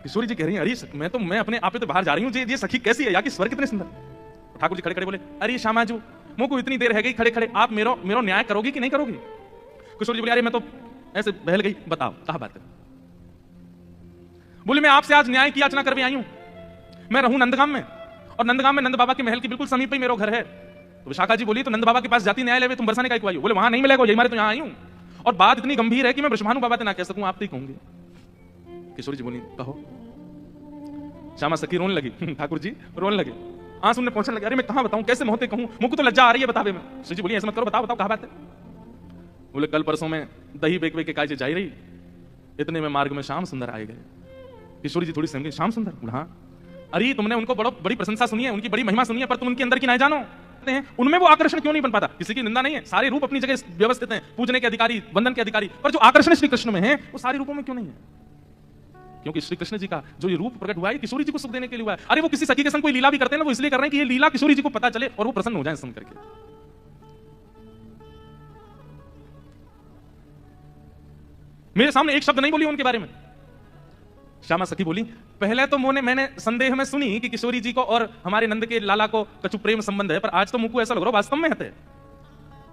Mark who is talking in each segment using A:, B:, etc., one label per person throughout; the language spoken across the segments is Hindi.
A: किशोरी जी कह रही हैं, अरे मैं अपने आप पे तो बाहर जा रही हूँ, ये सखी कैसी है, या कि स्वर कितने सुंदर। ठाकुर जी खड़े खड़े बोले, अरे श्यामाजू मुझको को इतनी देर है गई खड़े खड़े, आप मेरो न्याय करोगी कि नहीं करोगी। किशोर जी बोले, अरे मैं तो ऐसे बहल गई, बताओ कहा बात है। बोले, मैं आपसे आज न्याय की याचना करके आई हूं। मैं रहूं नंदगाम में, और नंदगाम में नंद बाबा के महल के बिल्कुल समीप ही मेरा घर है। तो विशाखा जी बोली, तो नंद बाबा के पास जाती न्याय लेवे, तुम बरसाने का क्यों आई हो। बोले, वहां नहीं मिलेगा, यही मारे तो यहां आई हूं, और बात इतनी गंभीर है कि मैं ब्रह्मानु बाबा से ना कह सकूं, आप तो कहूंगी। किशोरी जी बोली, कहो। श्यामा सखी रोने लगी, ठाकुर जी रोने लगे, आंसू ने पहुंचने लगे, अरे मैं कहां बताऊं, कैसे मोहते कहूं, मुझको तो लज्जा आ रही है बतावे में। किशोरी जी बोली, ऐसा मत करो, बताओ बताओ कहा बात है। बोले, कल परसों में दही बेक के काजे जा रही, इतने में मार्ग में श्याम सुंदर आए गए। किशोरी जी थोड़ी समझी, श्याम सुंदर, हाँ, अरे तुमने उनको बड़ी प्रशंसा सुनी है, उनकी बड़ी महिमा सुनी है, पर तुम उनके अंदर की नहीं जानो हैं, उनमें वो आकर्षण क्यों नहीं बन पाता। किसी की निंदा नहीं है, सारे रूप अपनी जगह व्यवस्थित हैं, पूजने के अधिकारी, वंदन के अधिकारी, पर जो आकर्षण श्री कृष्ण में है वो सारे रूपों में क्यों नहीं है। क्योंकि श्री कृष्ण जी का जो ये रूप प्रकट हुआ है, किशोरी जी को सुख देने के लिए हुआ है। अरे वो किसी सखी के संग कोई लीला भी करते हैं ना, वो इसलिए कर रहे हैं कि ये लीला किशोरी जी को पता चले और वो प्रसन्न हो जाए सुन करके। मेरे सामने एक शब्द नहीं बोली उनके बारे में। श्यामा सखी बोली, पहले तो मैंने संदेह में सुनी कि किशोरी जी को और हमारे नंद के लाला को कछु प्रेम संबंध है, पर आज तो मुझको ऐसा लग रहा है वास्तव में है।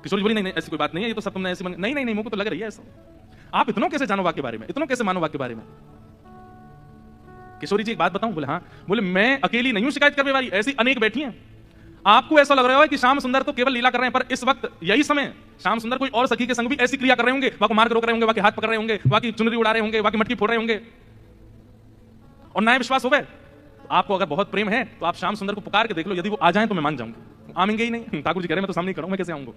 A: किशोरी बोली, नहीं ऐसी कोई बात नहीं है, ये तो सब तुमने ऐसी नहीं मुझको तो लग रही है ऐसा। आप इतनों कैसे जानो वाक्य बारे में, इतनों कैसे मानो वाक्य बारे में। किशोरी जी एक बात बताऊं। बोले, हाँ। बोले, मैं अकेली नहीं हूं शिकायत करने वाली, ऐसी अनेक बैठी हैं। आपको ऐसा लग रहा है कि श्याम सुंदर तो केवल लीला कर रहे हैं, पर इस वक्त यही समय श्याम सुंदर कोई और सखी के संग भी ऐसी क्रिया कर रहे होंगे, वहां मार्ग रोक रहे होंगे, वहां हाथ पकड़ रहे होंगे, वहां चुनरी उड़ा रहे होंगे, वहां मटकी फोड़ रहे होंगे, और नया विश्वास हो गए। आपको अगर बहुत प्रेम है तो आप श्याम सुंदर को पुकार के देख लो, यदि वो आ जाए तो मैं मान जाऊंगा। आएंगे ही नहीं। ठाकुर जी कह रहे मैं तो सामने खड़ा हूं, मैं कैसे आऊंगा।